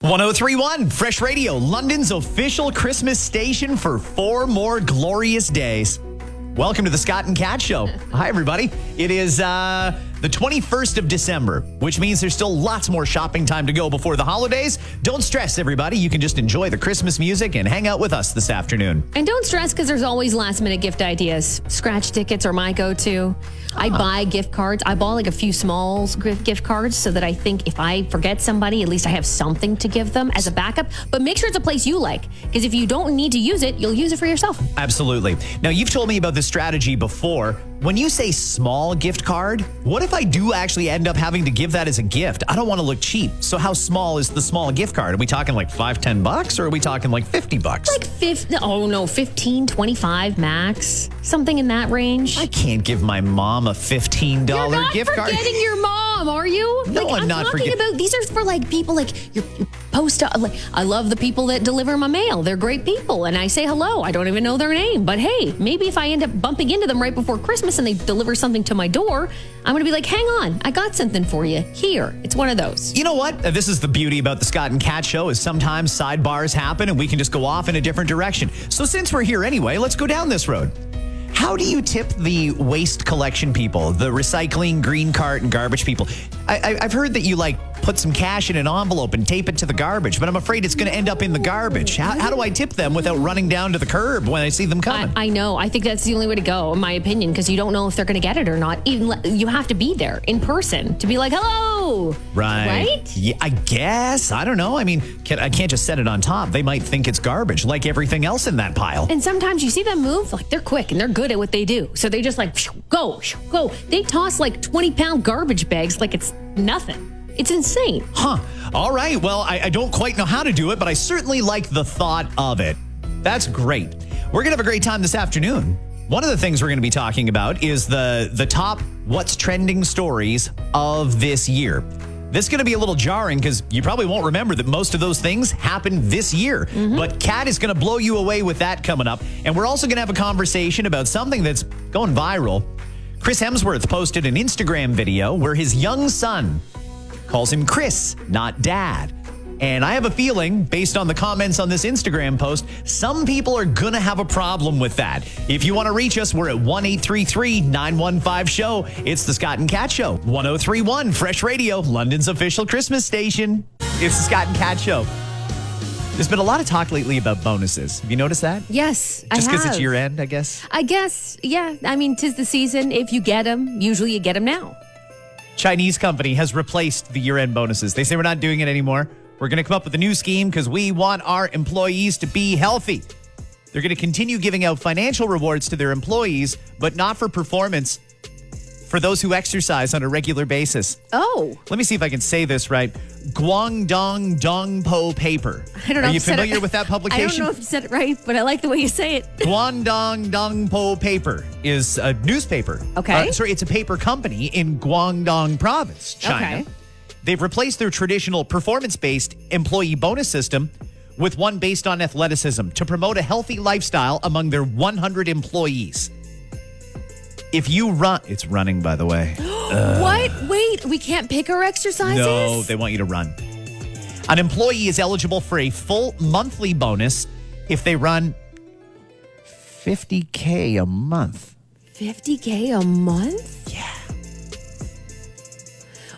1031 Fresh Radio, London's official Christmas station for 4 more glorious days. Welcome to the Scott and Kat Show. Hi, everybody. It is the 21st of December, which means there's still lots more shopping time to go before the holidays. Don't stress, everybody. You can just enjoy the Christmas music and hang out with us this afternoon. And don't stress because there's always last-minute gift ideas. Scratch tickets are my go-to. I buy gift cards. I bought like a few small gift cards so that I think if I forget somebody, at least I have something to give them as a backup. But make sure it's a place you like, because if you don't need to use it, you'll use it for yourself. Absolutely. Now, you've told me about this strategy before. When you say small gift card, what if I do actually end up having to give that as a gift? I don't want to look cheap. So how small is the small gift card? Are we talking like $5-10 or are we talking like $50? Like 15, 25 max. Something in that range. I can't give my mom a $15 gift card. You're not forgetting your mom, are you? No, I'm not talking about, these are for like people like you post, like, I love the people that deliver my mail. They're great people. And I say hello. I don't even know their name. But hey, maybe if I end up bumping into them right before Christmas and they deliver something to my door, I'm going to be like, hang on, I got something for you. Here, it's one of those. You know what? This is the beauty about the Scott and Kat Show is sometimes sidebars happen and we can just go off in a different direction. So since we're here anyway, let's go down this road. How do you tip the waste collection people, the recycling, green cart, and garbage people? I've heard that you like put some cash in an envelope and tape it to the garbage, but I'm afraid it's going to end up in the garbage. How do I tip them without running down to the curb when I see them coming? I know. I think that's the only way to go, in my opinion, because you don't know if they're going to get it or not. Even you have to be there in person to be like, hello. Right? Yeah, I guess. I don't know. I mean, I can't just set it on top. They might think it's garbage, like everything else in that pile. And sometimes you see them move, like they're quick and they're good at what they do. So they just like, go. They toss like 20-pound garbage bags like it's nothing. It's insane. Huh. All right. Well, I don't quite know how to do it, but I certainly like the thought of it. That's great. We're going to have a great time this afternoon. One of the things we're going to be talking about is the top what's trending stories of this year. This is going to be a little jarring because you probably won't remember that most of those things happened this year. Mm-hmm. But Kat is going to blow you away with that coming up. And we're also going to have a conversation about something that's going viral. Chris Hemsworth posted an Instagram video where his young son calls him Chris, not Dad. And I have a feeling, based on the comments on this Instagram post, some people are going to have a problem with that. If you want to reach us, we're at 1-833-915-SHOW. It's the Scott and Kat Show. 1031 Fresh Radio, London's official Christmas station. It's the Scott and Kat Show. There's been a lot of talk lately about bonuses. Have you noticed that? Yes, I have. Just because it's year end, I guess? I guess, yeah. I mean, 'tis the season. If you get them, usually you get them now. Chinese company has replaced the year-end bonuses. They say we're not doing it anymore. We're going to come up with a new scheme because we want our employees to be healthy. They're going to continue giving out financial rewards to their employees, but not for performance, for those who exercise on a regular basis. Oh. Let me see if I can say this right. Guangdong Dongpo Paper. I don't know. Are you familiar with that publication? I don't know if you said it right, but I like the way you say it. Guangdong Dongpo Paper is a newspaper. Okay. It's a paper company in Guangdong Province, China. Okay. They've replaced their traditional performance-based employee bonus system with one based on athleticism to promote a healthy lifestyle among their 100 employees. If you run, it's running, by the way. What? Wait, we can't pick our exercises? No, they want you to run. An employee is eligible for a full monthly bonus if they run 50K a month. 50K a month? Yeah.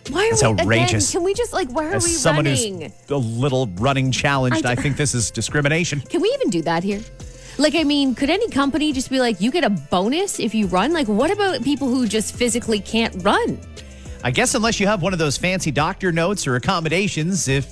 Why are That's we, outrageous. Again, can we just, like, why are As we someone running? who's a little running challenged, I think this is discrimination. Can we even do that here? Like, I mean, could any company just be like, you get a bonus if you run? Like, what about people who just physically can't run? I guess unless you have one of those fancy doctor notes or accommodations, if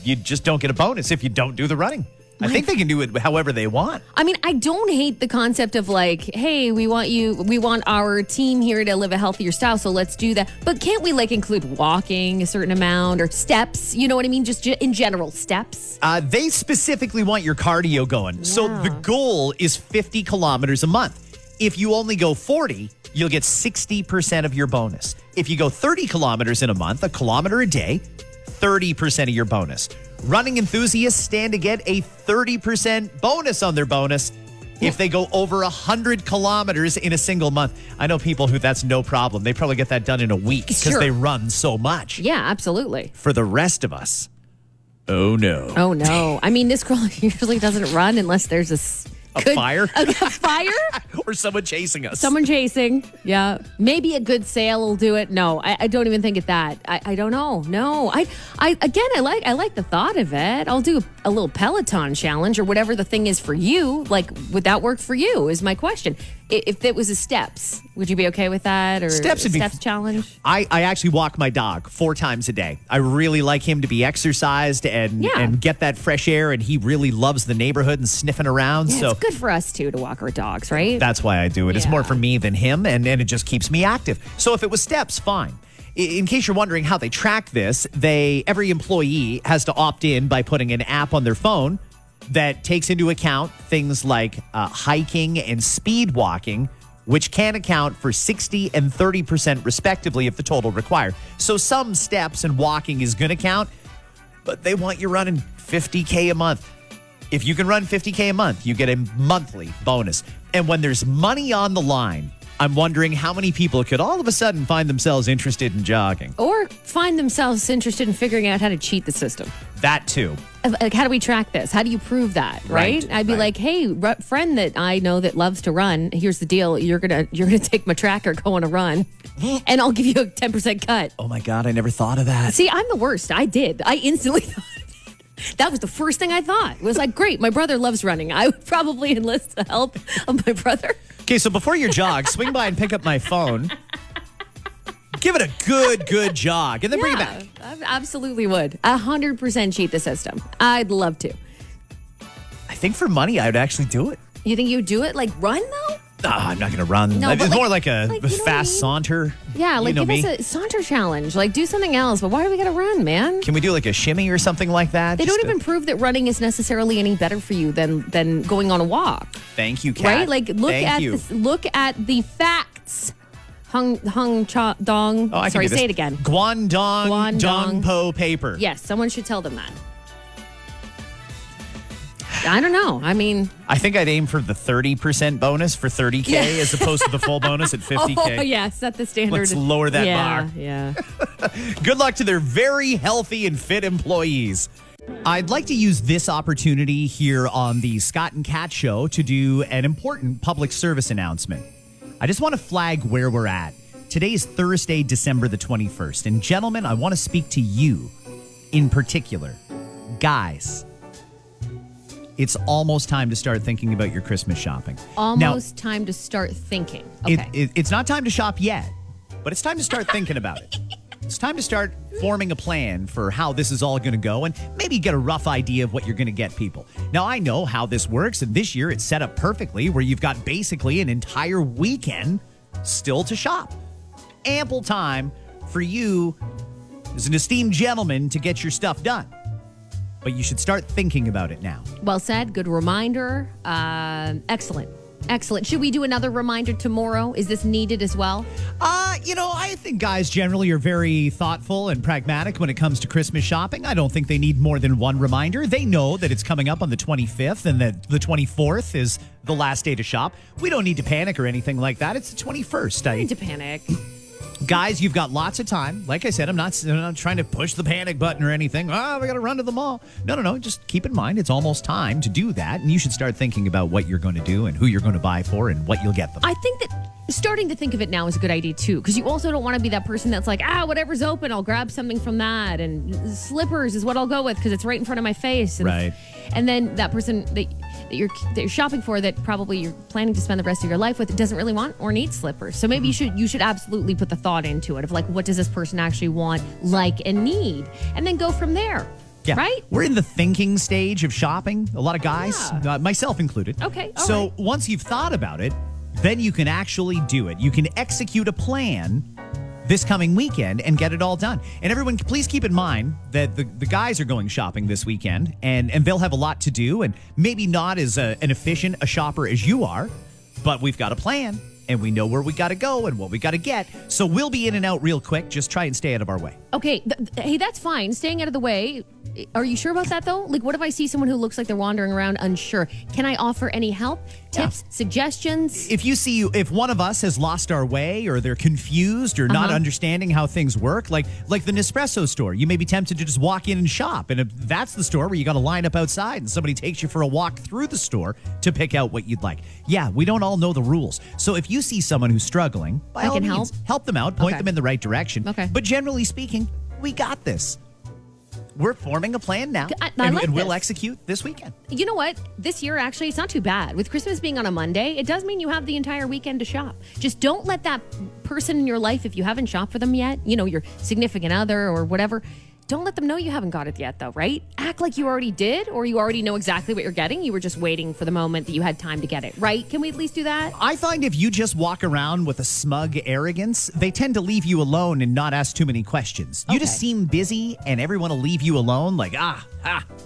you just don't get a bonus if you don't do the running. I think they can do it however they want. I mean, I don't hate the concept of like, hey, we want our team here to live a healthier style, so let's do that. But can't we like include walking a certain amount or steps? You know what I mean? Just in general, steps. They specifically want your cardio going. Yeah. So the goal is 50 kilometers a month. If you only go 40, you'll get 60% of your bonus. If you go 30 kilometers in a month, a kilometer a day, 30% of your bonus. Running enthusiasts stand to get a 30% bonus on their bonus if they go over 100 kilometers in a single month. I know people who that's no problem. They probably get that done in a week because they run so much. Yeah, absolutely. For the rest of us, Oh, no. Oh, no. I mean, this girl usually doesn't run unless there's A fire? A fire? Or someone chasing us. Someone chasing. Yeah. Maybe a good sale will do it. No, I don't even think it's that. I don't know. No. I like the thought of it. I'll do a little Peloton challenge or whatever the thing is for you. Like, would that work for you is my question. If it was a steps, would you be okay with that? Or Steps would be challenge? I actually walk my dog 4 times a day. I really like him to be exercised and get that fresh air, and he really loves the neighborhood and sniffing around. Yeah, so it's good for us, too, to walk our dogs, right? that's why I do it. It's more Yeah. for me than him, and it just keeps me active. So if it was steps, fine. In case you're wondering how they track this, every employee has to opt in by putting an app on their phone that takes into account things like hiking and speed walking, which can account for 60 and 30% respectively of the total required. So some steps and walking is going to count, but they want you running 50K a month. If you can run 50K a month, you get a monthly bonus. And when there's money on the line, I'm wondering how many people could all of a sudden find themselves interested in jogging. Or find themselves interested in figuring out how to cheat the system. That too. Like, how do we track this? How do you prove that? Right? I'd be like, hey, friend that I know that loves to run. Here's the deal: you're gonna take my tracker, go on a run, and I'll give you a 10% cut. Oh my God, I never thought of that. See, I'm the worst. I instantly thought that was the first thing I thought. It was like, great, my brother loves running. I would probably enlist the help of my brother. Okay, so before your jog, swing by and pick up my phone. Give it a good jog, and then bring it back. I absolutely would. 100% cheat the system. I'd love to. I think for money, I would actually do it. You think you'd do it? Like, run though? I'm not going to run. No, it's but more like a you know what I fast mean? saunter. Yeah, like you know give me. us a saunter challenge. Like, do something else. But why do we got to run, man? Can we do like a shimmy or something like that? They Just don't even prove that running is necessarily any better for you than going on a walk, Thank you, Kat. right? Like, look Thank at the facts. Hung cha dong. Oh, I can Sorry, do this. say it again. Guangdong Dongpo paper. Yes, someone should tell them that. I don't know. I mean, I think I'd aim for the 30% bonus for 30K Yeah. as opposed to the full bonus at 50K. oh yeah, set the standard. Let's lower that bar. Yeah. Good luck to their very healthy and fit employees. I'd like to use this opportunity here on the Scott and Kat Show to do an important public service announcement. I just want to flag where we're at. Today is Thursday, December the 21st. And gentlemen, I want to speak to you in particular. Guys, it's almost time to start thinking about your Christmas shopping. Almost time to start thinking. Okay. It's not time to shop yet, but it's time to start thinking about it. It's time to start forming a plan for how this is all going to go and maybe get a rough idea of what you're going to get people. Now, I know how this works, and this year it's set up perfectly where you've got basically an entire weekend still to shop. Ample time for you as an esteemed gentleman to get your stuff done. But you should start thinking about it now. Well said. Good reminder. Excellent. Should we do another reminder tomorrow? Is this needed as well? I think guys generally are very thoughtful and pragmatic when it comes to Christmas shopping. I don't think they need more than one reminder. They know that it's coming up on the 25th and that the 24th is the last day to shop. We don't need to panic or anything like that. It's the 21st. I need to panic. Guys, you've got lots of time. Like I said, I'm not trying to push the panic button or anything. We got to run to the mall. No. Just keep in mind, it's almost time to do that. And you should start thinking about what you're going to do and who you're going to buy for and what you'll get them. I think that starting to think of it now is a good idea too, because you also don't want to be that person that's like, whatever's open, I'll grab something from that. And slippers is what I'll go with because it's right in front of my face. And, Right. And then that person that you're shopping for that probably you're planning to spend the rest of your life with doesn't really want or need slippers. So maybe you should absolutely put the thought into it of like, what does this person actually want, like, and need? And then go from there. Yeah. Right? We're in the thinking stage of shopping. A lot of guys, Yeah. myself included. Okay, all So right. once you've thought about it, then you can actually do it. You can execute a plan this coming weekend and get it all done. And everyone, please keep in mind that the guys are going shopping this weekend and they'll have a lot to do and maybe not as an efficient a shopper as you are, but we've got a plan and we know where we got to go and what we got to get. So we'll be in and out real quick. Just try and stay out of our way. Okay, hey, that's fine. Staying out of the way. Are you sure about that, though? Like, what if I see someone who looks like they're wandering around unsure? Can I offer any help, tips, suggestions? If one of us has lost our way or they're confused or not understanding how things work, like the Nespresso store, you may be tempted to just walk in and shop. And if that's the store where you got to line up outside and somebody takes you for a walk through the store to pick out what you'd like. Yeah, we don't all know the rules. So if you see someone who's struggling, by all means, help them out, point them in the right direction. Okay. But generally speaking, we got this. We're forming a plan now, and we'll execute this weekend. You know what? This year, actually, it's not too bad. With Christmas being on a Monday, it does mean you have the entire weekend to shop. Just don't let that person in your life, if you haven't shopped for them yet, your significant other or whatever, don't let them know you haven't got it yet, though, right? Act like you already did, or you already know exactly what you're getting. You were just waiting for the moment that you had time to get it, right? Can we at least do that? I find if you just walk around with a smug arrogance, they tend to leave you alone and not ask too many questions. You just seem busy, and everyone will leave you alone like,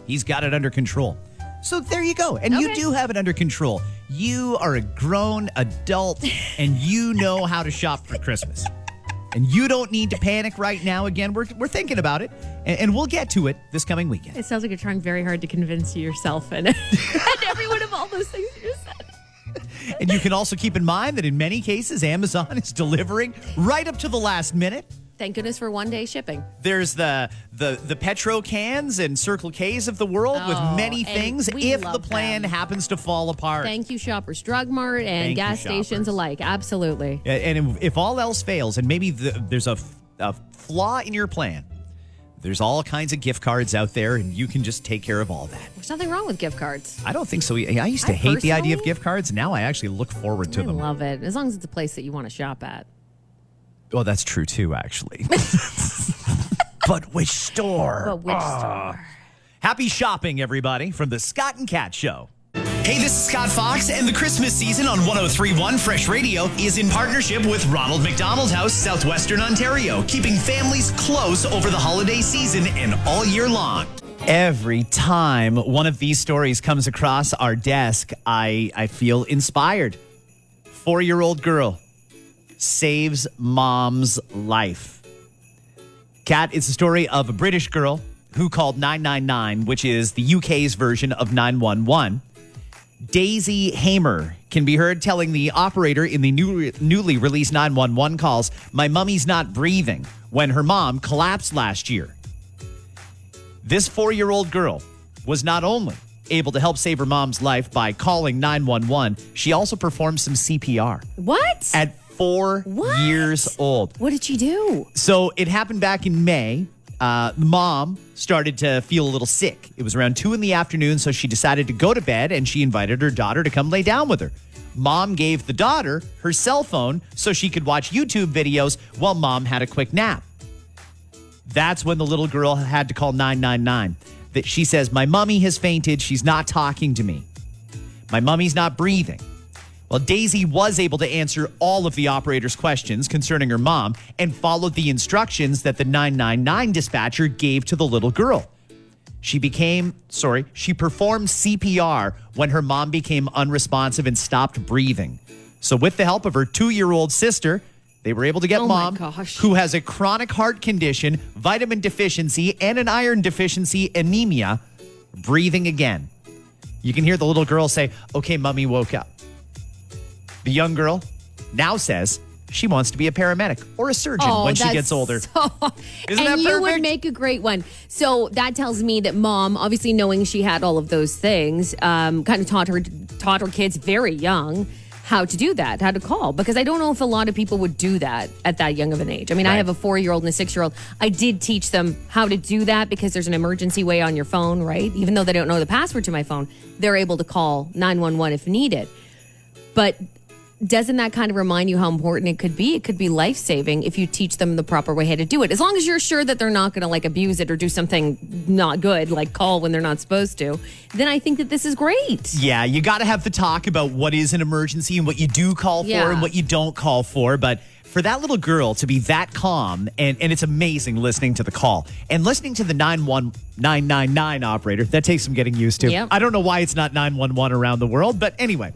he's got it under control. So there you go. And you do have it under control. You are a grown adult, and you know how to shop for Christmas. And you don't need to panic right now. Again, we're thinking about it, and we'll get to it this coming weekend. It sounds like you're trying very hard to convince yourself and everyone of all those things you just said. And you can also keep in mind that in many cases, Amazon is delivering right up to the last minute. Thank goodness for one-day shipping. There's the Petro cans and Circle K's of the world with many things if the plan happens to fall apart. Thank you, Shoppers Drug Mart and gas stations alike. Absolutely. And if all else fails, and maybe there's a flaw in your plan, there's all kinds of gift cards out there, and you can just take care of all that. There's nothing wrong with gift cards. I don't think so. I used to hate the idea of gift cards. Now I actually look forward to them. I love it, as long as it's a place that you want to shop at. Well, that's true, too, actually. But which store? Happy shopping, everybody, from the Scott and Kat Show. Hey, this is Scott Fox, and the Christmas season on 103.1 Fresh Radio is in partnership with Ronald McDonald House, Southwestern Ontario, keeping families close over the holiday season and all year long. Every time one of these stories comes across our desk, I feel inspired. 4-year-old girl saves mom's life. Kat, it's a story of a British girl who called 999, which is the UK's version of 911. Daisy Hamer can be heard telling the operator in the newly released 911 calls, "My mummy's not breathing," when her mom collapsed last year. This 4-year-old girl was not only able to help save her mom's life by calling 911, she also performed some CPR. What? At 4 years old. What did she do? So it happened back in May. Mom started to feel a little sick. It was around 2 p.m, so she decided to go to bed, and she invited her daughter to come lay down with her. Mom gave the daughter her cell phone so she could watch YouTube videos while mom had a quick nap. That's when the little girl had to call 999. That she says, "My mommy has fainted. She's not talking to me. My mommy's not breathing." Well, Daisy was able to answer all of the operator's questions concerning her mom and followed the instructions that the 999 dispatcher gave to the little girl. She performed CPR when her mom became unresponsive and stopped breathing. So with the help of her 2-year-old sister, they were able to get mom, who has a chronic heart condition, vitamin deficiency, and an iron deficiency anemia, breathing again. You can hear the little girl say, "Okay, mommy woke up." The young girl now says she wants to be a paramedic or a surgeon when she gets older. Isn't that perfect? You would make a great one. So that tells me that mom, obviously knowing she had all of those things, kind of taught her kids very young how to do that, how to call. Because I don't know if a lot of people would do that at that young of an age. I mean, I have a 4-year-old and a 6-year-old. I did teach them how to do that because there's an emergency way on your phone, right? Even though they don't know the password to my phone, they're able to call 911 if needed. But doesn't that kind of remind you how important it could be? It could be life-saving if you teach them the proper way how to do it. As long as you're sure that they're not going to abuse it or do something not good, like call when they're not supposed to, then I think that this is great. Yeah, you got to have the talk about what is an emergency and what you do call for and what you don't call for. But for that little girl to be that calm, and it's amazing listening to the call and listening to the 999 operator. That takes some getting used to. Yep. I don't know why it's not 911 around the world, but anyway.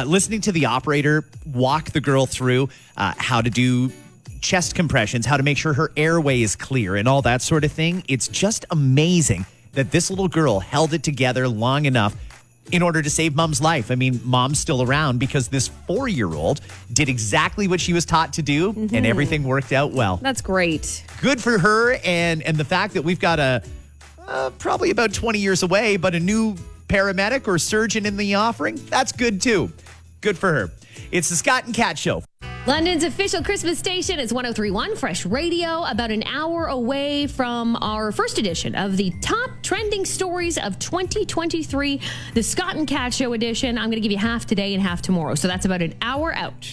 listening to the operator walk the girl through how to do chest compressions, how to make sure her airway is clear and all that sort of thing. It's just amazing that this little girl held it together long enough in order to save mom's life. I mean, mom's still around because this 4-year-old did exactly what she was taught to do, and everything worked out well. That's great. Good for her, and the fact that we've got a probably about 20 years away, but a new paramedic or surgeon in the offering, that's good too. Good for her. It's the Scott and Kat Show. London's official Christmas station is 103.1 Fresh Radio, about an hour away from our first edition of the top trending stories of 2023, the Scott and Kat Show edition. I'm going to give you half today and half tomorrow, so that's about an hour out.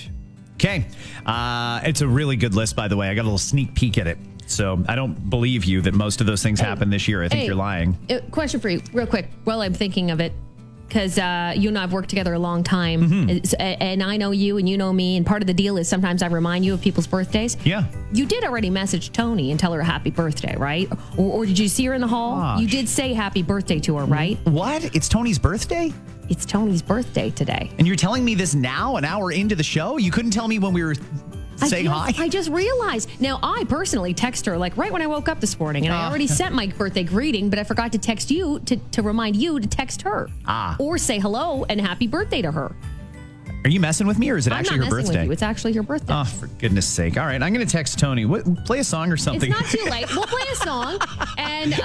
Okay. It's a really good list, by the way. I got a little sneak peek at it. So I don't believe you that most of those things happened this year. I think you're lying. Question for you, real quick, while I'm thinking of it. Because you and I have worked together a long time, and I know you and you know me, and part of the deal is sometimes I remind you of people's birthdays. Yeah. You did already message Tony and tell her happy birthday, right? Or did you see her in the hall? Gosh. You did say happy birthday to her, right? What? It's Tony's birthday? It's Tony's birthday today. And you're telling me this now, an hour into the show? You couldn't tell me when we were saying hi? I just realized. Now, I personally text her like right when I woke up this morning, and I already sent my birthday greeting, but I forgot to text you to remind you to text her. Or say hello and happy birthday to her. Are you messing with me, or is it actually her I'm not messing birthday? with you. It's actually her birthday. Oh, for goodness sake. All right, I'm going to text Tony. Play a song or something. It's not too late. We'll play a song, and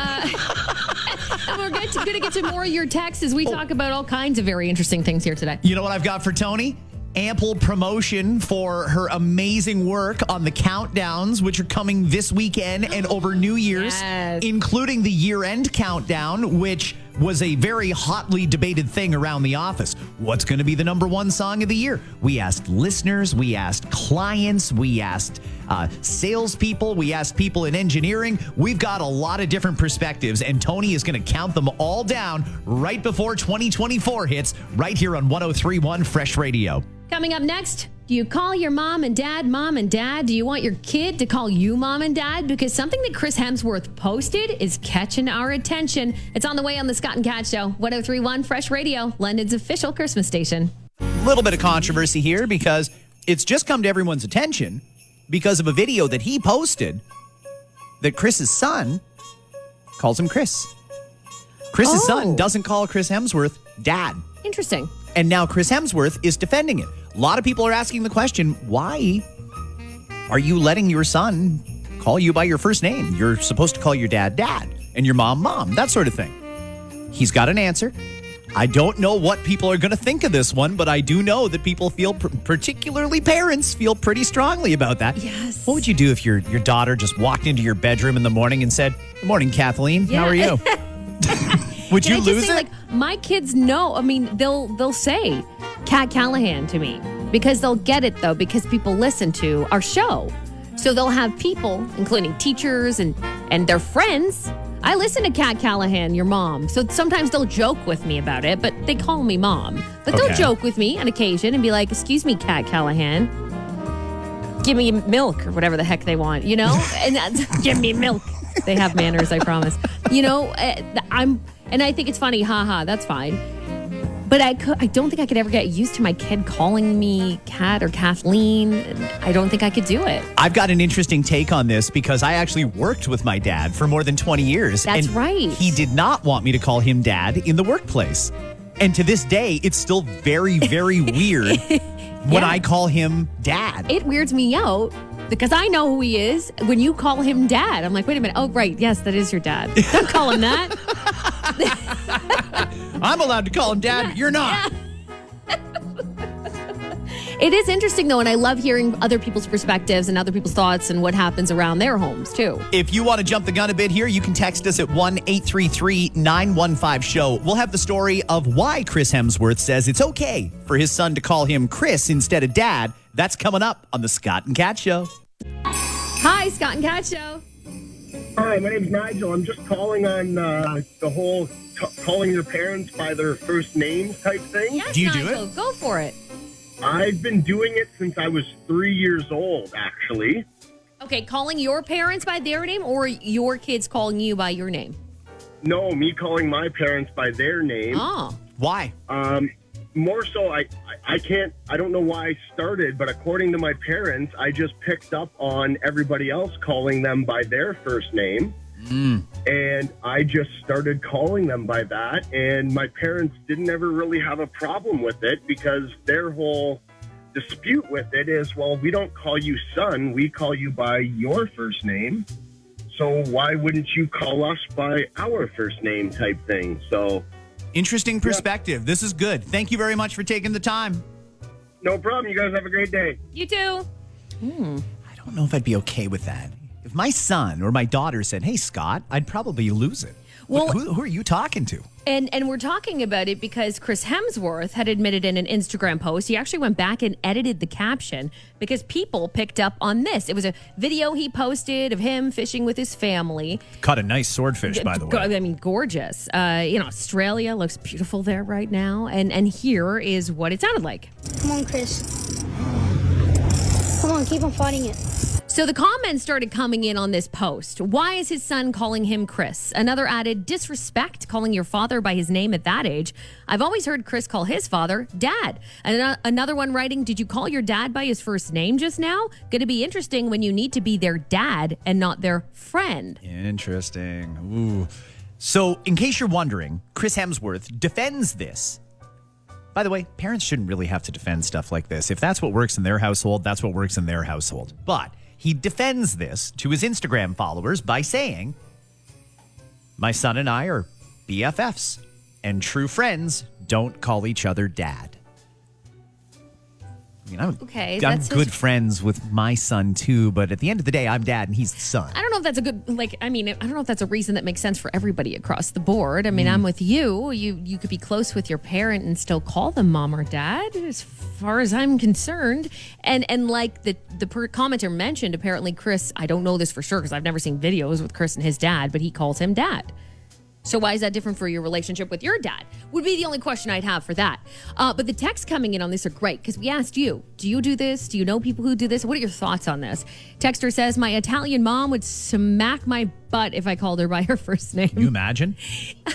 we're going to get to more of your texts as we talk about all kinds of very interesting things here today. You know what I've got for Tony? Ample promotion for her amazing work on the countdowns, which are coming this weekend and over New Year's, including the year-end countdown, which was a very hotly debated thing around the office. What's going to be the number one song of the year? We asked listeners, we asked clients, we asked salespeople, we asked people in engineering. We've got a lot of different perspectives, and Tony is going to count them all down right before 2024 hits, right here on 103.1 Fresh Radio. Coming up next, do you call your mom and dad mom and dad? Do you want your kid to call you mom and dad? Because something that Chris Hemsworth posted is catching our attention. It's on the way on the Scott and Kat Show, 103.1 Fresh Radio, London's official Christmas station. A little bit of controversy here because it's just come to everyone's attention because of a video that he posted that Chris's son calls him Chris. Chris's son doesn't call Chris Hemsworth dad. Interesting. And now Chris Hemsworth is defending it. A lot of people are asking the question, why are you letting your son call you by your first name? You're supposed to call your dad dad and your mom mom, that sort of thing. He's got an answer. I don't know what people are going to think of this one, but I do know that people feel, particularly parents, feel pretty strongly about that. Yes. What would you do if your daughter just walked into your bedroom in the morning and said, "Good morning, Kathleen. How are you?" Would you lose it? Like, my kids know. I mean, they'll say Kat Callahan to me because they'll get it, though, because people listen to our show. So they'll have people, including teachers and their friends. I listen to Kat Callahan, your mom. So sometimes they'll joke with me about it, but they call me mom. But they'll joke with me on occasion and be like, "Excuse me, Kat Callahan. Give me milk," or whatever the heck they want, you know? And that's, give me milk. They have manners, I promise. You know, and I think it's funny, haha, that's fine. But I don't think I could ever get used to my kid calling me Kat or Kathleen. I don't think I could do it. I've got an interesting take on this because I actually worked with my dad for more than 20 years. That's and right. He did not want me to call him dad in the workplace. And to this day, it's still very, very weird when I call him dad. It weirds me out because I know who he is. When you call him dad, I'm like, wait a minute. Oh, right. Yes, that is your dad. Don't call him that. I'm allowed to call him dad, but you're not. It is interesting, though, and I love hearing other people's perspectives and other people's thoughts and what happens around their homes, too. If you want to jump the gun a bit here, you can text us at 1-833-915-SHOW. We'll have the story of why Chris Hemsworth says it's okay for his son to call him Chris instead of dad. That's coming up on the Scott and Kat Show. Hi, Scott and Kat Show. Hi, my name's Nigel. I'm just calling on the whole calling your parents by their first names type thing. Yes, do you do Nigel, it? Go for it. I've been doing it since I was 3 years old, actually. Okay, calling your parents by their name or your kids calling you by your name? No, me calling my parents by their name. Oh. Why? more so, I don't know why I started, but according to my parents, I just picked up on everybody else calling them by their first name. And I just started calling them by that. And my parents didn't ever really have a problem with it because their whole dispute with it is, well, we don't call you son, we call you by your first name. So why wouldn't you call us by our first name type thing? So Interesting perspective. This is good. Thank you very much for taking the time. no problem. You guys have a great day. You too. I don't know if I'd be okay with that. If my son or my daughter said, "Hey, Scott," I'd probably lose it. Well- who are you talking to? And we're talking about it because Chris Hemsworth had admitted in an Instagram post, he actually went back and edited the caption because people picked up on this. It was a video he posted of him fishing with his family. Caught a nice swordfish, by the way. I mean, gorgeous. Australia looks beautiful there right now. And here is what it sounded like. Come on, Chris. Come on, keep on fighting it. So the comments started coming in on this post. Why is his son calling him Chris? Another added, disrespect calling your father by his name at that age. I've always heard Chris call his father Dad. And another one writing, did you call your dad by his first name just now? Going to be interesting when you need to be their dad and not their friend. Interesting. Ooh. So, in case you're wondering, Chris Hemsworth defends this. By the way, parents shouldn't really have to defend stuff like this. If that's what works in their household, that's what works in their household. But he defends this to his Instagram followers by saying, "My son and I are BFFs, and true friends don't call each other dad." I mean, I'm good friends with my son too, but at the end of the day, I'm dad and he's the son. I don't know if that's a good, I don't know if that's a reason that makes sense for everybody across the board. I mean, I'm with you. You could be close with your parent and still call them mom or dad, as far as I'm concerned. And like the commenter mentioned, apparently Chris, I don't know this for sure because I've never seen videos with Chris and his dad, but he calls him dad. So why is that different for your relationship with your dad? Would be the only question I'd have for that. But the texts coming in on this are great because we asked you, do you do this? Do you know people who do this? What are your thoughts on this? Texter says, my Italian mom would smack my butt if I called her by her first name. Can you imagine?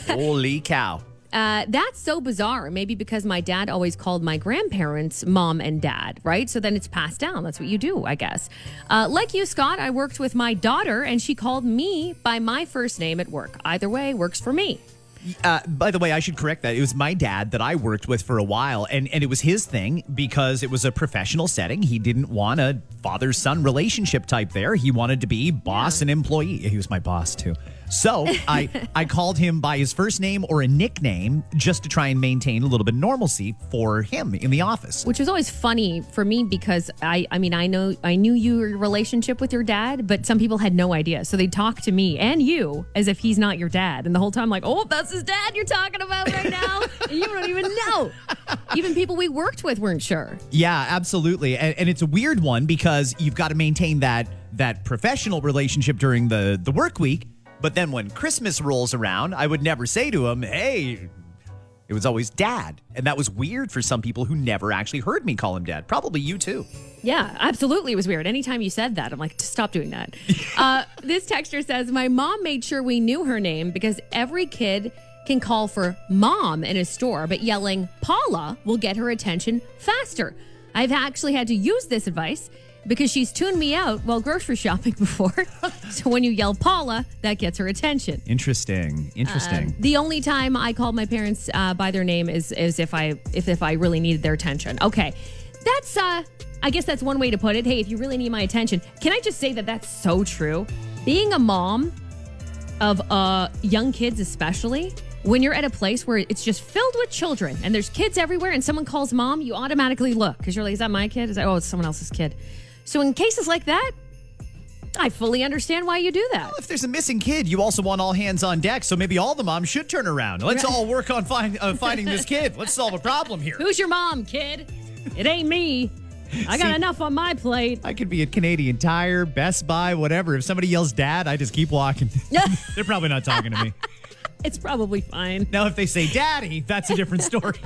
Holy cow. That's so bizarre. Maybe because my dad always called my grandparents mom and dad, right? So then it's passed down. That's what you do, I guess. Like you, Scott, I worked with my daughter and she called me by my first name at work. Either way works for me. By the way, I should correct that. It was my dad that I worked with for a while, and it was his thing because it was a professional setting. He didn't want a father-son relationship type there. He wanted to be boss and employee. He was my boss, too. So I called him by his first name or a nickname just to try and maintain a little bit of normalcy for him in the office. Which was always funny for me because I knew your relationship with your dad, but some people had no idea. So they talk to me and you as if he's not your dad. And the whole time like, oh, that's his dad you're talking about right now. And you don't even know. Even people we worked with weren't sure. Yeah, absolutely. And it's a weird one because you've got to maintain that professional relationship during the work week. But then when Christmas rolls around, I would never say to him, hey, it was always dad. And that was weird for some people who never actually heard me call him dad. Probably you too. Yeah, absolutely. It was weird. Anytime you said that, I'm like, stop doing that. This texter says, my mom made sure we knew her name because every kid can call for mom in a store, but yelling Paula will get her attention faster. I've actually had to use this advice because she's tuned me out while grocery shopping before. So when you yell Paula, that gets her attention. Interesting. The only time I called my parents by their name is if I really needed their attention. Okay, that's I guess that's one way to put it. Hey, if you really need my attention, can I just say that that's so true? Being a mom of young kids, especially when you're at a place where it's just filled with children and there's kids everywhere, and someone calls mom, you automatically look because you're like, is that my kid? Is that it's someone else's kid? So in cases like that, I fully understand why you do that. Well, if there's a missing kid, you also want all hands on deck. So maybe all the moms should turn around. Let's all work on finding this kid. Let's solve a problem here. Who's your mom, kid? It ain't me. I got enough on my plate. I could be at Canadian Tire, Best Buy, whatever. If somebody yells dad, I just keep walking. They're probably not talking to me. It's probably fine. Now, if they say daddy, that's a different story.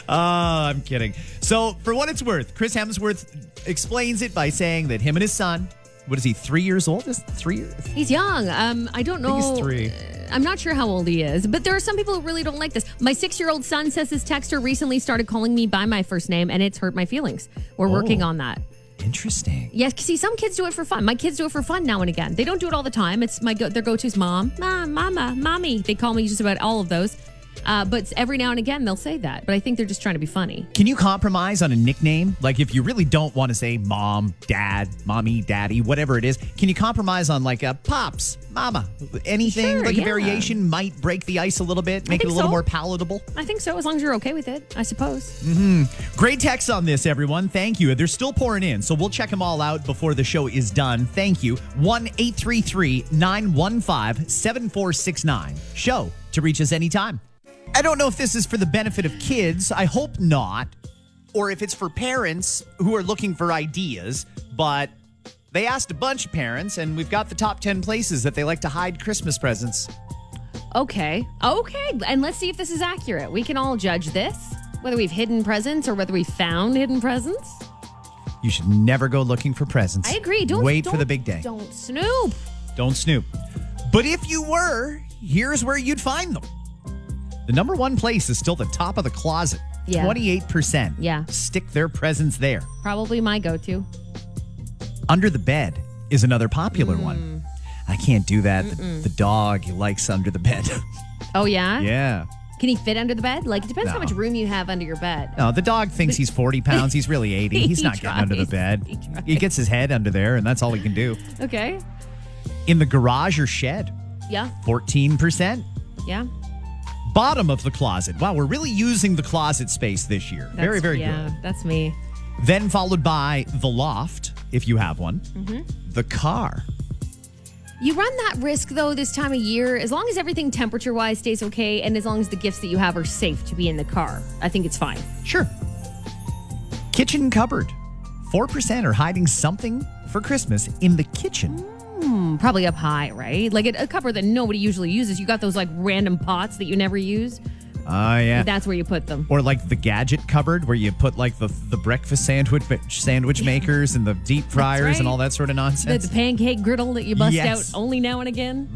I'm kidding. So, for what it's worth, Chris Hemsworth explains it by saying that him and his son, what is he, 3 years old? Is 3 years? He's young. I don't know. I think he's 3. I'm not sure how old he is, but there are some people who really don't like this. My 6-year-old son says his texter recently started calling me by my first name, and it's hurt my feelings. We're working on that. Interesting. Yes, see, some kids do it for fun. My kids do it for fun now and again. They don't do it all the time. It's their go-to's mom, mama, mommy. They call me just about all of those. But every now and again, they'll say that. But I think they're just trying to be funny. Can you compromise on a nickname? Like if you really don't want to say mom, dad, mommy, daddy, whatever it is, can you compromise on like a pops, mama, anything? Sure, like yeah. a variation might break the ice a little bit, make it a think little so. more palatable. I think so, as long as you're okay with it, I suppose. Great text on this, everyone. Thank you. They're still pouring in, so we'll check them all out before the show is done. Thank you. 1-833-915-7469. Show to reach us anytime. I don't know if this is for the benefit of kids. I hope not. Or if it's for parents who are looking for ideas. But they asked a bunch of parents, and we've got the top 10 places that they like to hide Christmas presents. Okay. And let's see if this is accurate. We can all judge this, whether we've hidden presents or whether we found hidden presents. You should never go looking for presents. I agree. Wait for the big day. Don't snoop. Don't snoop. But if you were, here's where you'd find them. The number one place is still the top of the closet. Yeah. 28%. Yeah. Stick their presents there. Probably my go-to. Under the bed is another popular one. I can't do that. The dog likes under the bed. Oh, yeah? Yeah. Can he fit under the bed? Like, it depends how No. much room you have under your bed. No, the dog thinks he's 40 pounds. He's really 80. He's He not getting under the tries. bed. He tries. He gets his head under there, and that's all he can do. Okay. In the garage or shed, Yeah. 14%. Yeah. Bottom of the closet. Wow, we're really using the closet space this year. Very, very good. Yeah, that's me. Then followed by the loft, if you have one. Mm-hmm. The car. You run that risk, though, this time of year, as long as everything temperature-wise stays okay and as long as the gifts that you have are safe to be in the car. I think it's fine. Sure. Kitchen cupboard. 4% are hiding something for Christmas in the kitchen. Probably up high, right? Like a cupboard that nobody usually uses. You got those like random pots that you never use. Oh, yeah. That's where you put them. Or like the gadget cupboard where you put like the breakfast sandwich makers and the deep fryers right. and all that sort of nonsense. The pancake griddle that you bust Yes. out only now and again.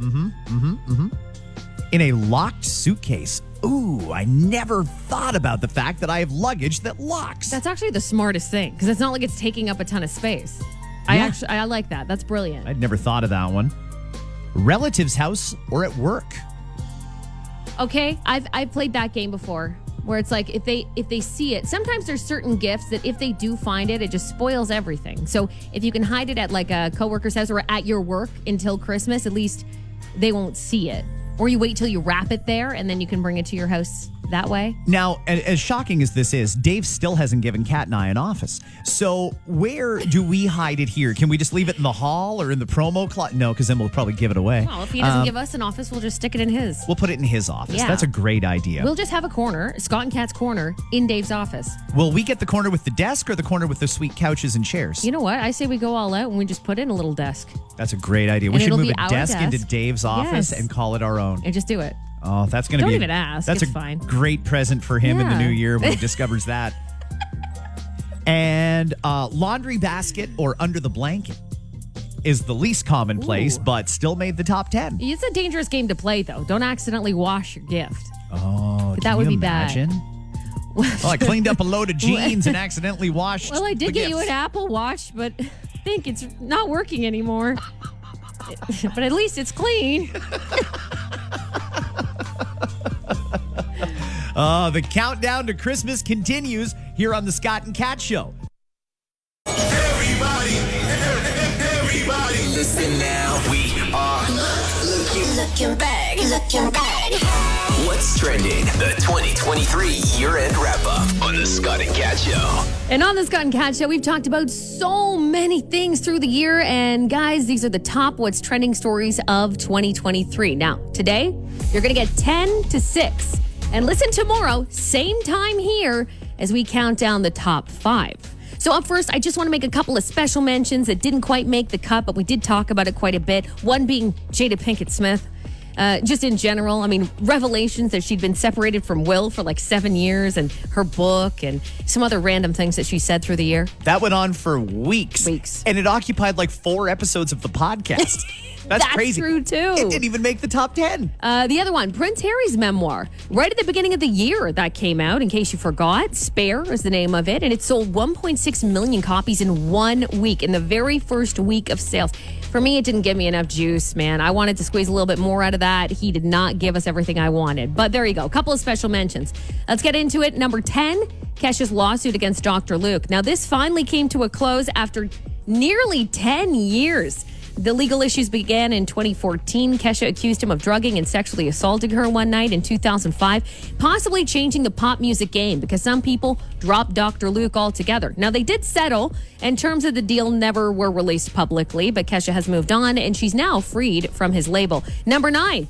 In a locked suitcase. Ooh, I never thought about the fact that I have luggage that locks. That's actually the smartest thing because it's not like it's taking up a ton of space. Yeah. I like that. That's brilliant. I'd never thought of that one. Relative's house or at work. Okay, I've played that game before where it's like if they see it, sometimes there's certain gifts that if they do find it, it just spoils everything. So if you can hide it at like a coworker's house or at your work until Christmas, at least they won't see it. Or you wait till you wrap it there and then you can bring it to your house that way. Now, as shocking as this is, Dave still hasn't given Kat and I an office. So where do we hide it here? Can we just leave it in the hall or in the promo closet? No, because then we'll probably give it away. Well, if he doesn't give us an office, we'll just stick it in his. We'll put it in his office. Yeah. That's a great idea. We'll just have a corner, Scott and Kat's corner, in Dave's office. Will we get the corner with the desk or the corner with the sweet couches and chairs? You know what? I say we go all out and we just put in a little desk That's a great idea. We And should it'll move be a our desk into desk. Dave's office Yes. and call it our own. and just do it. Oh, that's going to be... Don't even ask. That's It's a fine. great present for him in the Yeah. new year when he discovers that. And laundry basket or under the blanket is the least common place, Ooh. but still made the top 10. It's a dangerous game to play, though. Don't accidentally wash your gift. Oh, But that would be bad. imagine? Well, I cleaned up a load of jeans and accidentally washed Well, I the did get you gifts. an Apple Watch, but I think it's not working anymore. But at least it's clean. The countdown to Christmas continues here on the Scott and Kat Show. Everybody, listen now. We are Looking back. What's Trending, the 2023 year-end wrap-up on the Scott and Kat Show. And on the Scott and Kat Show, we've talked about so many things through the year. And guys, these are the top What's Trending stories of 2023. Now, today, you're going to get 10 to 6. And listen tomorrow, same time here, as we count down the top 5. So up first, I just want to make a couple of special mentions that didn't quite make the cut, but we did talk about it quite a bit. One being Jada Pinkett Smith. just in general. I mean, revelations that she'd been separated from Will for like 7 years, and her book, and some other random things that she said through the year. That went on for weeks. And it occupied like 4 episodes of the podcast. That's crazy. True, too. It didn't even make the top 10. The other one, Prince Harry's memoir. Right at the beginning of the year that came out, in case you forgot. Spare is the name of it, and it sold 1.6 million copies in 1 week, in the very first week of sales. For me, it didn't give me enough juice, man. I wanted to squeeze a little bit more out of that. He did not give us everything I wanted. But there you go. A couple of special mentions. Let's get into it. Number 10, Kesha's lawsuit against Dr. Luke. Now, this finally came to a close after nearly 10 years. The legal issues began in 2014. Kesha accused him of drugging and sexually assaulting her one night in 2005, possibly changing the pop music game because some people dropped Dr. Luke altogether. Now, they did settle, and terms of the deal never were released publicly, but Kesha has moved on, and she's now freed from his label. Number 9,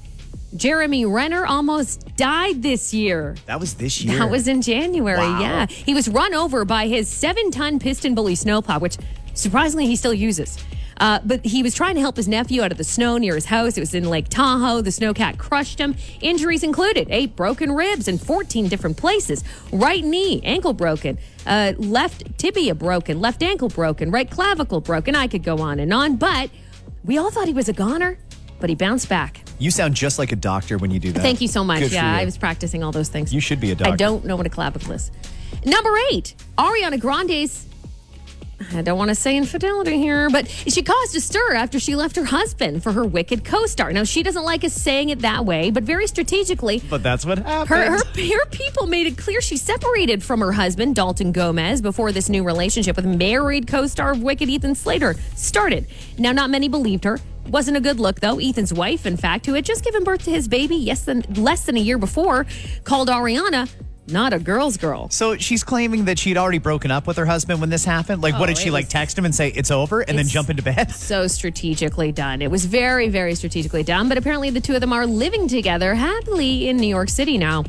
Jeremy Renner almost died this year. That was this year? That was in January, Wow. yeah. He was run over by his 7-ton piston bully snowplow, which surprisingly he still uses. But he was trying to help his nephew out of the snow near his house. It was in Lake Tahoe. The snowcat crushed him. Injuries included 8 broken ribs in 14 different places. Right knee, ankle broken. Left tibia broken. Left ankle broken. Right clavicle broken. I could go on and on. But we all thought he was a goner, but he bounced back. You sound just like a doctor when you do that. Thank you so much. Good for Yeah, you. I was practicing all those things. You should be a doctor. I don't know what a clavicle is. Number 8, Ariana Grande's, I don't want to say infidelity here, but she caused a stir after she left her husband for her Wicked co-star. Now, she doesn't like us saying it that way, but very strategically, But that's what happened. her people made it clear she separated from her husband, Dalton Gomez, before this new relationship with married co-star of Wicked, Ethan Slater, started. Now, not many believed her. Wasn't a good look, though. Ethan's wife, in fact, who had just given birth to his baby less than a year before, called Ariana not a girl's girl. So she's claiming that she'd already broken up with her husband when this happened. Like, what did she text him and say it's over and then jump into bed? So strategically done. It was very, very strategically done. But apparently the two of them are living together happily in New York City now.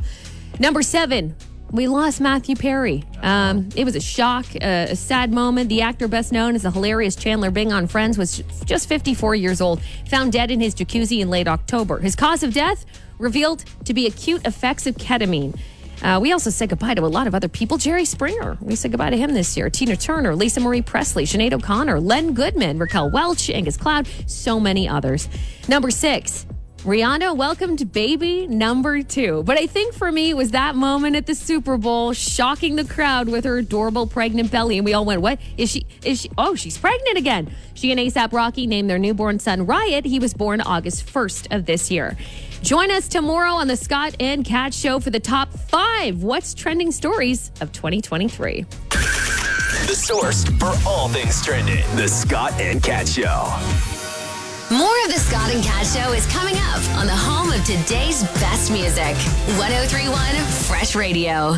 Number 7, we lost Matthew Perry. It was a shock, a sad moment. The actor best known as the hilarious Chandler Bing on Friends was just 54 years old, found dead in his jacuzzi in late October. His cause of death revealed to be acute effects of ketamine. We also said goodbye to a lot of other people. Jerry Springer, we said goodbye to him this year. Tina Turner, Lisa Marie Presley, Sinead O'Connor, Len Goodman, Raquel Welch, Angus Cloud, so many others. Number 6, Rihanna welcomed baby number 2. But I think for me, it was that moment at the Super Bowl, shocking the crowd with her adorable pregnant belly. And we all went, what? Is she? Oh, she's pregnant again. She and A$AP Rocky named their newborn son Riot. He was born August 1st of this year. Join us tomorrow on the Scott and Kat Show for the top 5 What's Trending Stories of 2023. The source for all things trending. The Scott and Kat Show. More of the Scott and Kat Show is coming up on the home of today's best music. 103.1 Fresh Radio.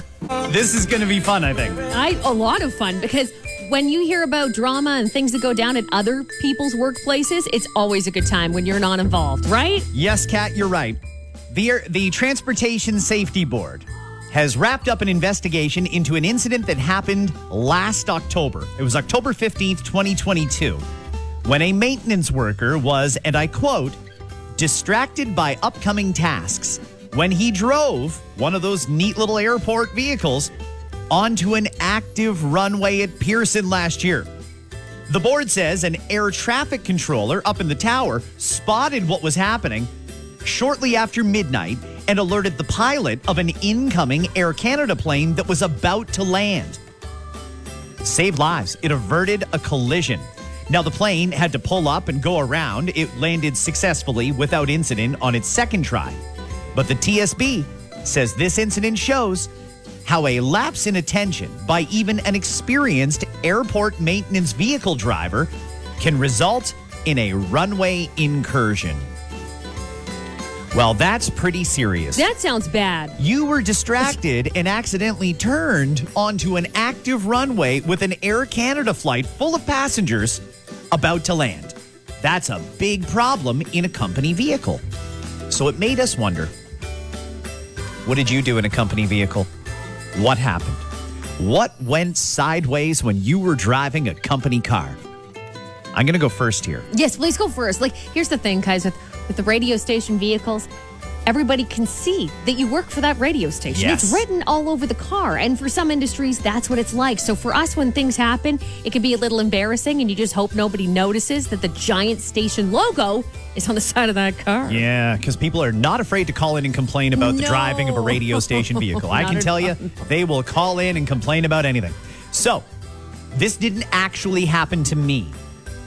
This is going to be fun, I think. A lot of fun, because when you hear about drama and things that go down at other people's workplaces, it's always a good time when you're not involved, right? Yes, Kat, you're right. The Transportation Safety Board has wrapped up an investigation into an incident that happened last October. It was October 15th, 2022, when a maintenance worker was, and I quote, distracted by upcoming tasks when he drove one of those neat little airport vehicles onto an active runway at Pearson last year. The board says an air traffic controller up in the tower spotted what was happening shortly after midnight and alerted the pilot of an incoming Air Canada plane that was about to land. Saved lives. It averted a collision. Now, the plane had to pull up and go around. It landed successfully without incident on its second try. But the TSB says this incident shows how a lapse in attention by even an experienced airport maintenance vehicle driver can result in a runway incursion. Well, that's pretty serious. That sounds bad. You were distracted and accidentally turned onto an active runway with an Air Canada flight full of passengers about to land. That's a big problem in a company vehicle. So it made us wonder, what did you do in a company vehicle? What happened? What went sideways when you were driving a company car? I'm going to go first here. Yes, please go first. Like, here's the thing, guys, with with the radio station vehicles, everybody can see that you work for that radio station. Yes. It's written all over the car. And for some industries, that's what it's like. So for us, when things happen, it can be a little embarrassing, and you just hope nobody notices that the giant station logo is on the side of that car. Yeah, because people are not afraid to call in and complain about the No. driving of a radio station vehicle. I Not can at tell all. you, they will call in and complain about anything. So, this didn't actually happen to me,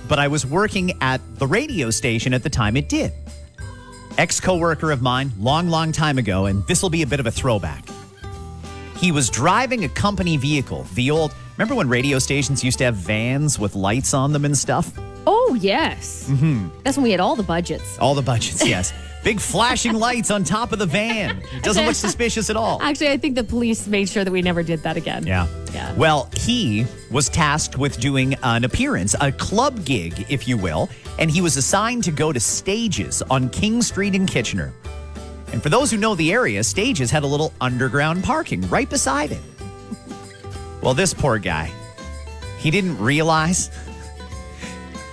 but I was working at the radio station at the time it did. Ex-coworker of mine, long time ago, and this will be a bit of a throwback. He was driving a company vehicle, the old, remember when radio stations used to have vans with lights on them and stuff? Oh, yes. Mm-hmm. That's when we had all the budgets. All the budgets, yes. Big flashing lights on top of the van. It doesn't look suspicious at all. Actually, I think the police made sure that we never did that again. Yeah. Well, he was tasked with doing an appearance, a club gig, if you will, and he was assigned to go to Stages on King Street in Kitchener. And for those who know the area, Stages had a little underground parking right beside it. Well, this poor guy, he didn't realize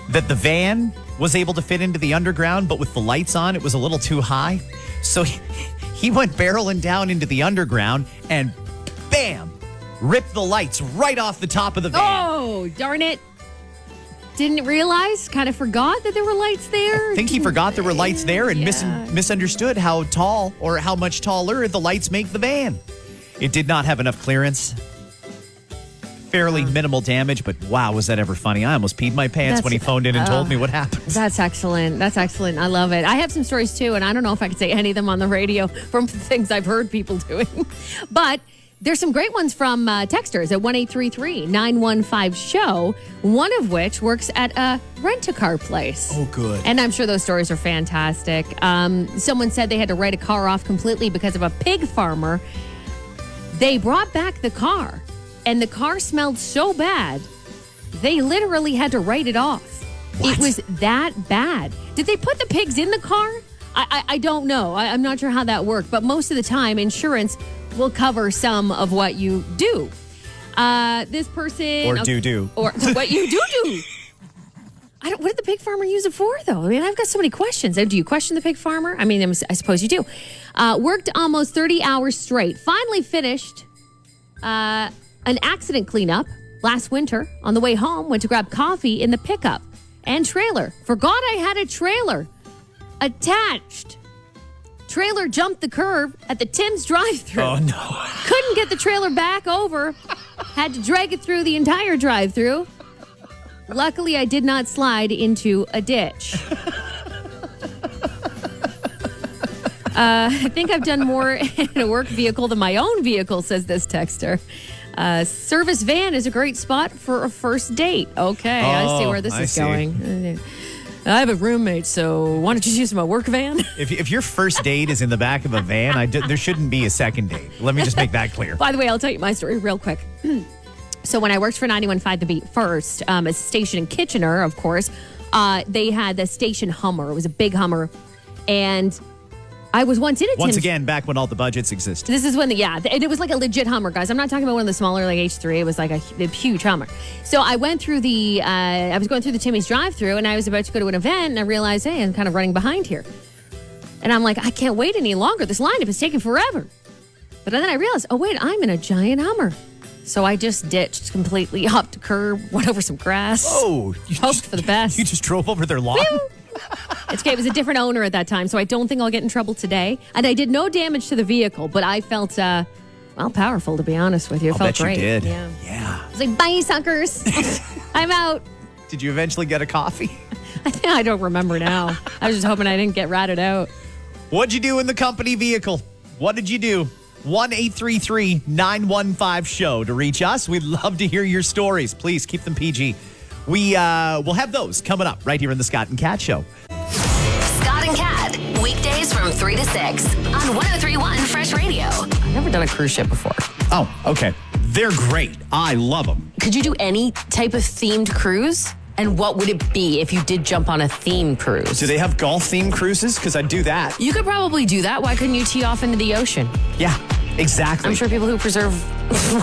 that the van was able to fit into the underground, but with the lights on, it was a little too high. So he went barreling down into the underground and bam, ripped the lights right off the top of the van. Oh, darn it. Didn't realize, kind of forgot that there were lights there. I think he forgot there were lights there and misunderstood how tall or how much taller the lights make the van. It did not have enough clearance. Fairly minimal damage, but wow, was that ever funny. I almost peed my pants when he phoned in and told me what happened. That's excellent. That's excellent. I love it. I have some stories too, and I don't know if I could say any of them on the radio from things I've heard people doing. But there's some great ones from texters at 1-833-915-SHOW, one of which works at a rent-a-car place. Oh, good. And I'm sure those stories are fantastic. Someone said they had to write a car off completely because of a pig farmer. They brought back the car, and the car smelled so bad, they literally had to write it off. What? It was that bad. Did they put the pigs in the car? I don't know. I'm not sure how that worked, but most of the time, insurance will cover some of what you do. This person... Or do. Or what you do. What did the pig farmer use it for, though? I mean, I've got so many questions. Do you question the pig farmer? I mean, I suppose you do. Worked almost 30 hours straight. Finally finished an accident cleanup last winter. On the way home, went to grab coffee in the pickup and trailer. Forgot I had a trailer attached. Trailer jumped the curb at the Tim's drive-thru. Oh, no. Couldn't get the trailer back over. Had to drag it through the entire drive-thru. Luckily, I did not slide into a ditch. I think I've done more in a work vehicle than my own vehicle, says this texter. Service van is a great spot for a first date. Okay, I see where this is going. I have a roommate, so why don't you use my work van? If your first date is in the back of a van, there shouldn't be a second date. Let me just make that clear. By the way, I'll tell you my story real quick. So when I worked for 91.5 The Beat first, a station in Kitchener, of course, they had the station Hummer. It was a big Hummer. And I was once in a Once Tim's. again, back when all the budgets existed. This is when and it was like a legit Hummer, guys. I'm not talking about one of the smaller, like H3. It was like a huge Hummer. So I went through I was going through the Timmy's drive-thru, and I was about to go to an event, and I realized, hey, I'm kind of running behind here. And I'm like, I can't wait any longer. This lineup is taking forever. But then I realized, oh, wait, I'm in a giant Hummer. So I just ditched completely, hopped a curb, went over some grass. Oh, Hoped for the best. You just drove over their lawn? It's okay. It was a different owner at that time, so I don't think I'll get in trouble today. And I did no damage to the vehicle, but I felt, powerful, to be honest with you. It I'll felt bet great. you did. Yeah. I was like, bye, suckers. I'm out. Did you eventually get a coffee? I don't remember now. I was just hoping I didn't get ratted out. What'd you do in the company vehicle? What did you do? 1-833-915-SHOW to reach us. We'd love to hear your stories. Please keep them PG. We'll have those coming up right here in the Scott and Kat Show. Scott and Kat, weekdays from 3 to 6 on 103.1 Fresh Radio. I've never done a cruise ship before. Oh, okay. They're great. I love them. Could you do any type of themed cruise? And what would it be if you did jump on a theme cruise? Do they have golf-themed cruises? Because I'd do that. You could probably do that. Why couldn't you tee off into the ocean? Yeah, exactly. I'm sure people who preserve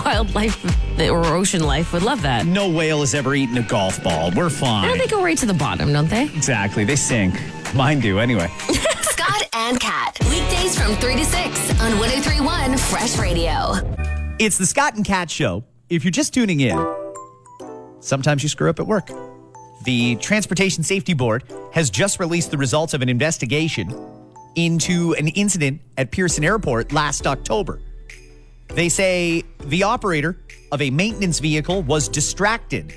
wildlife or ocean life would love that. No whale has ever eaten a golf ball. We're fine. And they go right to the bottom, don't they? Exactly. They sink. Mine do, anyway. Scott and Kat. Weekdays from 3 to 6 on 103.1 Fresh Radio. It's the Scott and Kat Show. If you're just tuning in, sometimes you screw up at work. The Transportation Safety Board has just released the results of an investigation into an incident at Pearson Airport last October. They say the operator of a maintenance vehicle was distracted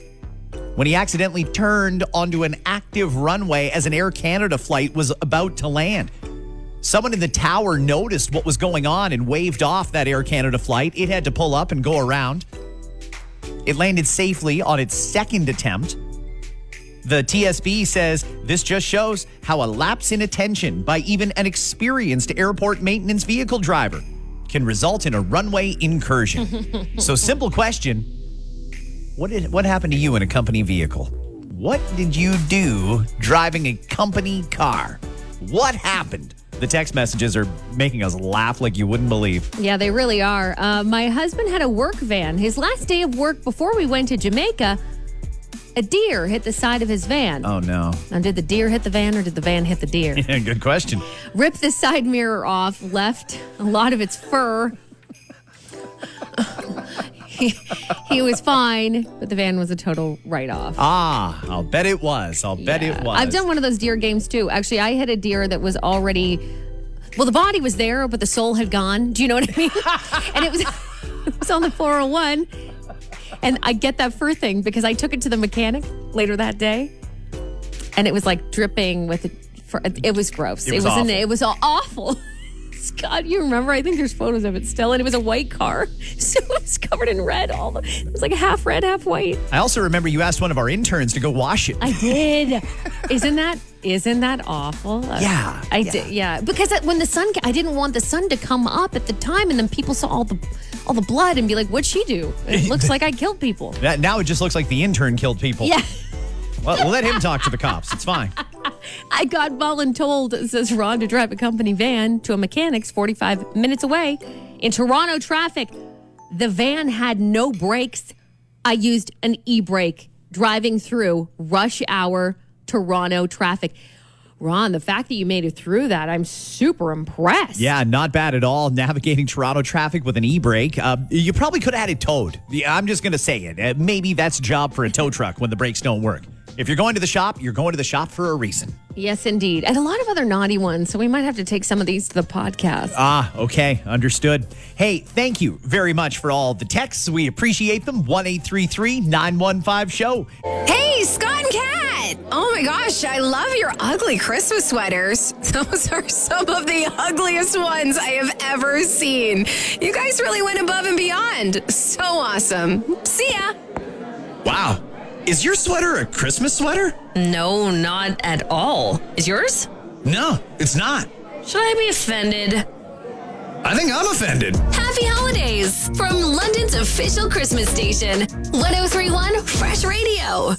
when he accidentally turned onto an active runway as an Air Canada flight was about to land. Someone in the tower noticed what was going on and waved off that Air Canada flight. It had to pull up and go around. It landed safely on its second attempt. The TSB says this just shows how a lapse in attention by even an experienced airport maintenance vehicle driver can result in a runway incursion. So, simple question. What happened to you in a company vehicle? What did you do driving a company car? What happened? The text messages are making us laugh like you wouldn't believe. Yeah, they really are. My husband had a work van. His last day of work before we went to Jamaica, a deer hit the side of his van. Oh, no. Now, did the deer hit the van or did the van hit the deer? Yeah, good question. Ripped the side mirror off, left a lot of its fur. He was fine, but the van was a total write-off. Ah, I'll bet it was. It was. I've done one of those deer games too. Actually, I hit a deer that was already, well, the body was there, but the soul had gone. Do you know what I mean? And it was on the 401. And I get that fur thing because I took it to the mechanic later that day, and it was like dripping with it was gross. It was awful. It was awful. Scott, you remember? I think there's photos of it still, and it was a white car, so it was covered in red. It was like half red, half white. I also remember you asked one of our interns to go wash it. I did. Isn't that awful? Yeah. I did. Yeah, because when the sun, I didn't want the sun to come up at the time, and then people saw all the blood and be like, "What'd she do? It looks like I killed people." Now it just looks like the intern killed people. Yeah. Well, let him talk to the cops. It's fine. I got voluntold, says Ron, to drive a company van to a mechanic's 45 minutes away in Toronto traffic. The van had no brakes. I used an e-brake driving through rush hour Toronto traffic. Ron, the fact that you made it through that, I'm super impressed. Yeah, not bad at all. Navigating Toronto traffic with an e-brake. You probably could have had it towed. Yeah, I'm just going to say it. Maybe that's a job for a tow truck when the brakes don't work. If you're going to the shop, you're going to the shop for a reason. Yes, indeed. And a lot of other naughty ones. So we might have to take some of these to the podcast. Ah, okay. Understood. Hey, thank you very much for all the texts. We appreciate them. 1-833-915-SHOW. Hey, Scott and Kat! Oh my gosh, I love your ugly Christmas sweaters. Those are some of the ugliest ones I have ever seen. You guys really went above and beyond. So awesome. See ya. Wow. Is your sweater a Christmas sweater? No, not at all. Is yours? No, it's not. Should I be offended? I think I'm offended. Happy holidays from London's official Christmas station, 103.1 Fresh Radio.